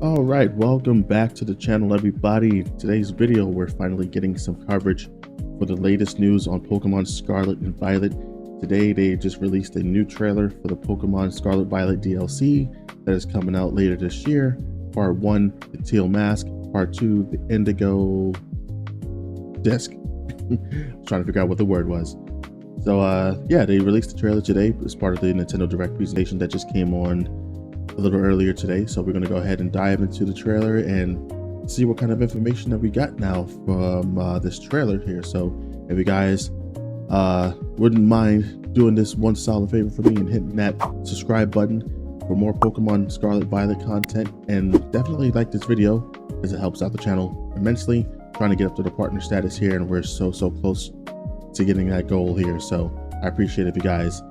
All right, welcome back to the channel, everybody. Today's video, we're finally getting some coverage for the latest news on Pokemon Scarlet and Violet. Today, they just released a new trailer for the Pokemon Scarlet Violet DLC that is coming out later this year. Part 1, the Teal Mask. Part 2, the Indigo Disc. Trying to figure out what the word was. So, yeah, they released the trailer today as part of the Nintendo Direct presentation that just came on a little earlier today. So we're going to go ahead and dive into the trailer and see what kind of information that we got now from this trailer here. So if you guys wouldn't mind doing this one solid favor for me and hitting that subscribe button for more Pokemon Scarlet Violet content, and definitely like this video because it helps out the channel immensely. Trying to get up to the partner status here, and we're so close to getting that goal here. So I appreciate if you guys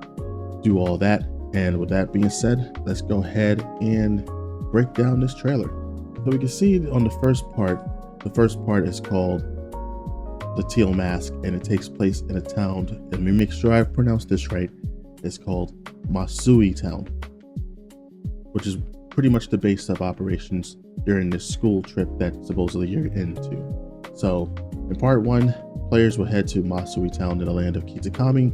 do all that. And with that being said, let's go ahead and break down this trailer. So we can see on the first part is called the Teal Mask, and it takes place in a town. Let me make sure I've pronounced this right. It's called Masui Town, which is pretty much the base of operations during this school trip that supposedly you're into. So in part 1, players will head to Masui Town in the land of Kitakami,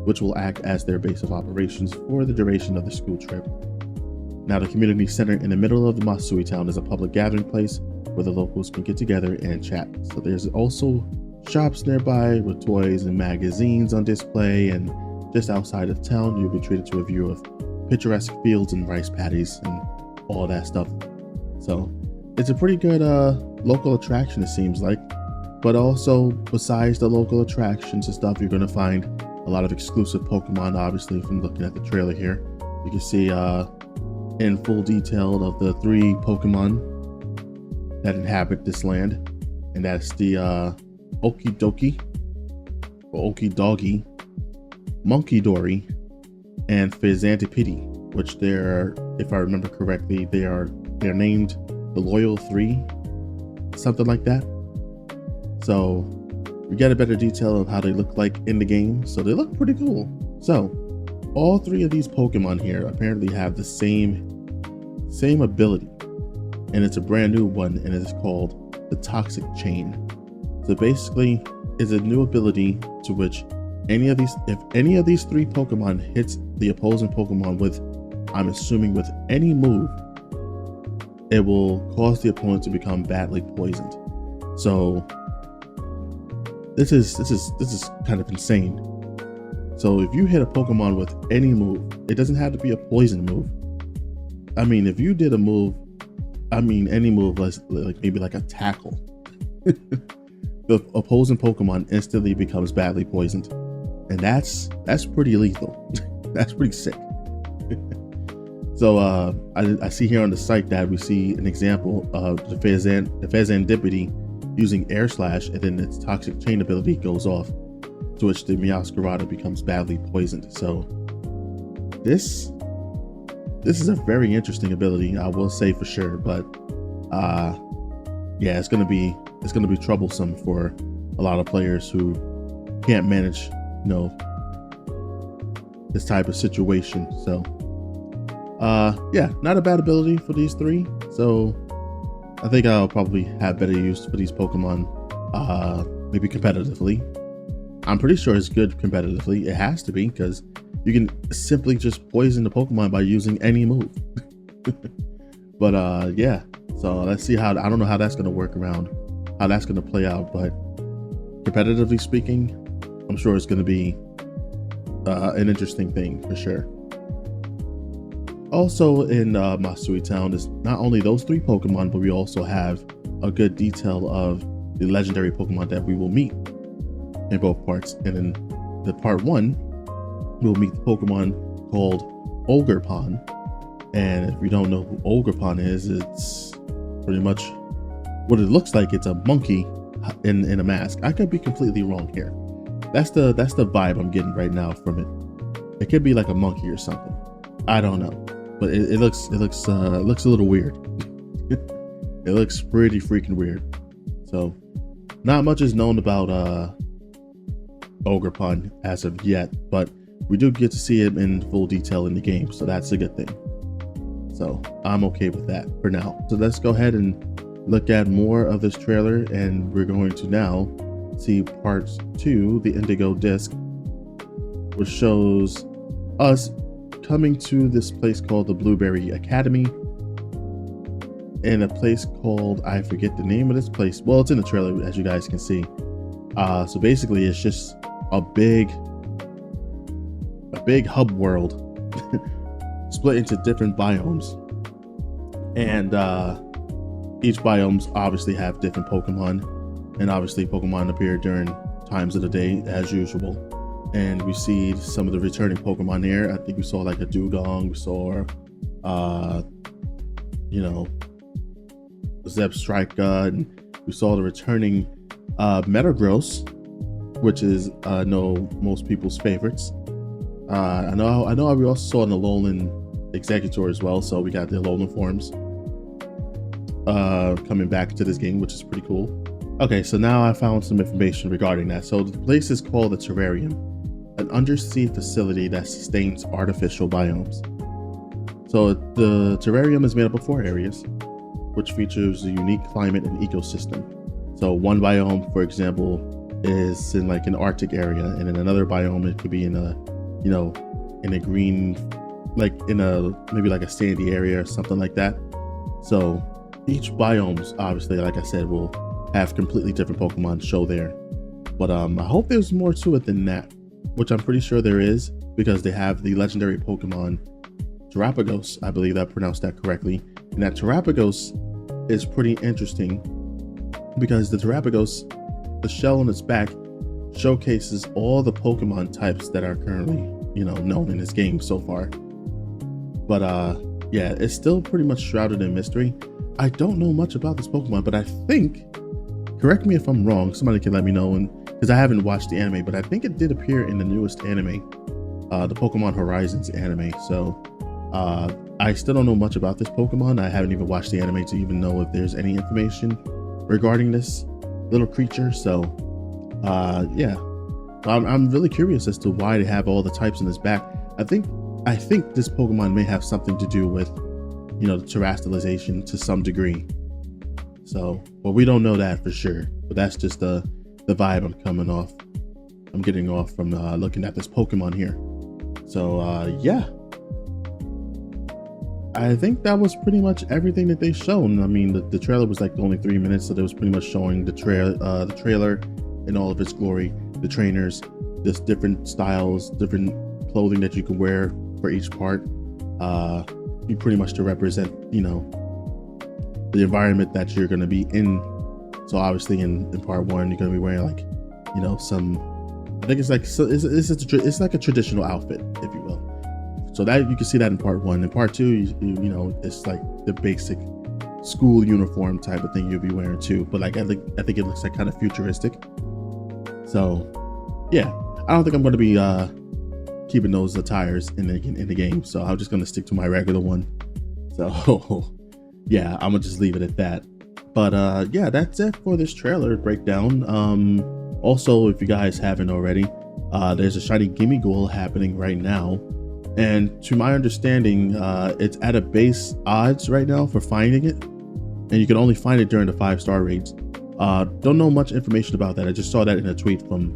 which will act as their base of operations for the duration of the school trip. Now, the community center in the middle of the Masui Town is a public gathering place where the locals can get together and chat. So there's also shops nearby with toys and magazines on display, and just outside of town, you'll be treated to a view of picturesque fields and rice paddies and all that stuff. So it's a pretty good local attraction, it seems like. But also, besides the local attractions and stuff, you're going to find a lot of exclusive Pokemon, obviously, from looking at the trailer here. You can see in full detail of the 3 Pokemon that inhabit this land, and that's the Okidogi, or Okidoggy, Monkey-Dory, and Fizantipiti, which they're, if I remember correctly, they're named the Loyal 3, something like that. So we get a better detail of how they look like in the game. So they look pretty cool. So all 3 of these Pokemon here apparently have the same ability, and it's a brand new one, and it's called the Toxic Chain. So basically, it's a new ability to which if any of these 3 Pokemon hits the opposing Pokemon with, I'm assuming with any move, it will cause the opponent to become badly poisoned. So this is kind of insane. So if you hit a Pokemon with any move, it doesn't have to be a poison move. I mean, if you did a move, I mean any move, like maybe like a tackle, the opposing Pokemon instantly becomes badly poisoned, and that's pretty lethal. That's pretty sick. So I see here on the site that we see an example of the Fizantipiti using Air Slash, and then its Toxic Chain ability goes off, to which the Meowscarada becomes badly poisoned. So this is a very interesting ability, I will say for sure. But yeah, it's gonna be troublesome for a lot of players who can't manage, you know, this type of situation. So yeah, not a bad ability for these 3. So I think I'll probably have better use for these Pokemon, maybe competitively. I'm pretty sure it's good competitively. It has to be, because you can simply just poison the Pokemon by using any move. But yeah, so let's see how, I don't know how that's going to work around, how that's going to play out, but competitively speaking, I'm sure it's going to be an interesting thing for sure. Also in Masui Town is not only those 3 Pokemon, but we also have a good detail of the legendary Pokemon that we will meet in both parts. And in the part 1, we'll meet the Pokemon called Ogerpon. And if you don't know who Ogerpon is, it's pretty much what it looks like. It's a monkey in a mask. I could be completely wrong here. That's the vibe I'm getting right now from it. It could be like a monkey or something. I don't know. But it looks a little weird. It looks pretty freaking weird. So not much is known about Ogerpon as of yet, but we do get to see him in full detail in the game, so that's a good thing. So I'm okay with that for now. So let's go ahead and look at more of this trailer, and we're going to now see part 2, the Indigo Disc, which shows us coming to this place called the Blueberry Academy, in a place called, I forget the name of this place. Well, it's in the trailer, as you guys can see. So basically it's just a big hub world split into different biomes, and each biomes obviously have different Pokemon, and obviously Pokemon appear during times of the day as usual. And we see some of the returning Pokemon here. I think we saw like a Dugong, we saw you know, Zebstrika, and we saw the returning Metagross, which is I know most people's favorites. I know we also saw an Alolan Executor as well, so we got the Alolan forms coming back to this game, which is pretty cool. Okay, so now I found some information regarding that. So the place is called the Terrarium, an undersea facility that sustains artificial biomes. So the terrarium is made up of 4 areas, which features a unique climate and ecosystem. So one biome, for example, is in like an Arctic area, and in another biome it could be in a, you know, in a green, like in a maybe like a sandy area or something like that. So each biomes, obviously, like I said, will have completely different Pokemon show there. But I hope there's more to it than that, which I'm pretty sure there is, because they have the legendary Pokemon Terrapagos. I believe I pronounced that correctly. And that Terrapagos is pretty interesting because the Terrapagos, the shell on its back, showcases all the Pokemon types that are currently, you know, known in this game so far. But yeah, it's still pretty much shrouded in mystery. I don't know much about this Pokemon, but I think, correct me if I'm wrong, somebody can let me know, and because I haven't watched the anime, but I think it did appear in the newest anime, the Pokemon Horizons anime. So I still don't know much about this Pokemon. I haven't even watched the anime to even know if there's any information regarding this little creature. So yeah, I'm really curious as to why they have all the types in this back. I think this Pokemon may have something to do with, you know, the terrestrialization to some degree. So, well, we don't know that for sure, but that's just the vibe I'm getting off from looking at this Pokemon here. So yeah, I think that was pretty much everything that they shown. I mean, the trailer was like only 3 minutes, so they was pretty much showing the trailer in all of its glory, the trainers, just different styles, different clothing that you can wear for each part. You pretty much to represent, you know, the environment that you're going to be in. So obviously in part 1, you're going to be wearing like, you know, some, I think it's like, so it's like a traditional outfit, if you will. So that you can see that in part 1. In part 2, you know, it's like the basic school uniform type of thing you'll be wearing too. But like I think it looks like kind of futuristic. So yeah, I don't think I'm going to be keeping those attires in the game. So I'm just going to stick to my regular one. So yeah, I'm gonna just leave it at that. But yeah, that's it for this trailer breakdown. Also, if you guys haven't already, there's a shiny Gimmighoul happening right now, and to my understanding, it's at a base odds right now for finding it, and you can only find it during the 5-star raids. Don't know much information about that. I just saw that in a tweet from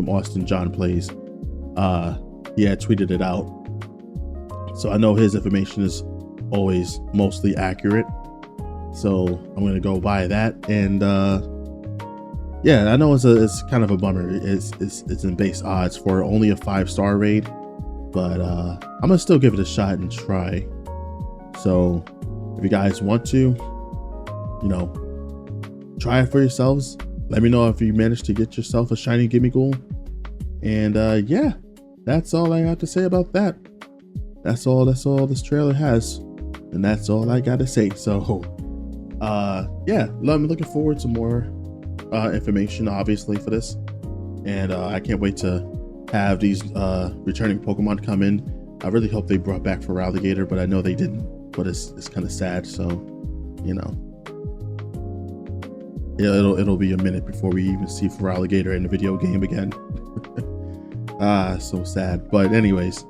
Austin John Plays. He had tweeted it out, so I know his information is always mostly accurate, so I'm gonna go by that. And yeah, I know it's kind of a bummer. It's in base odds for only a 5-star raid, but I'm gonna still give it a shot and try. So if you guys want to, you know, try it for yourselves. Let me know if you managed to get yourself a shiny Gimmighoul. And yeah, that's all I have to say about that. That's all this trailer has, and that's all I gotta say. So yeah, I'm looking forward to more information, obviously, for this, and I can't wait to have these returning Pokemon come in. I really hope they brought back Feraligatr, but I know they didn't, but it's kind of sad. So, you know, yeah, it'll be a minute before we even see Feraligatr in the video game again. So sad. But anyways,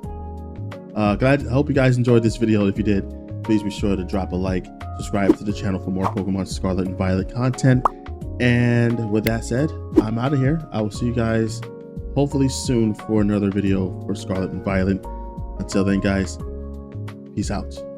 I hope you guys enjoyed this video. If you did, please be sure to drop a like, subscribe to the channel for more Pokemon Scarlet and Violet content. And with that said, I'm out of here. I will see you guys hopefully soon for another video for Scarlet and Violet. Until then, guys, peace out.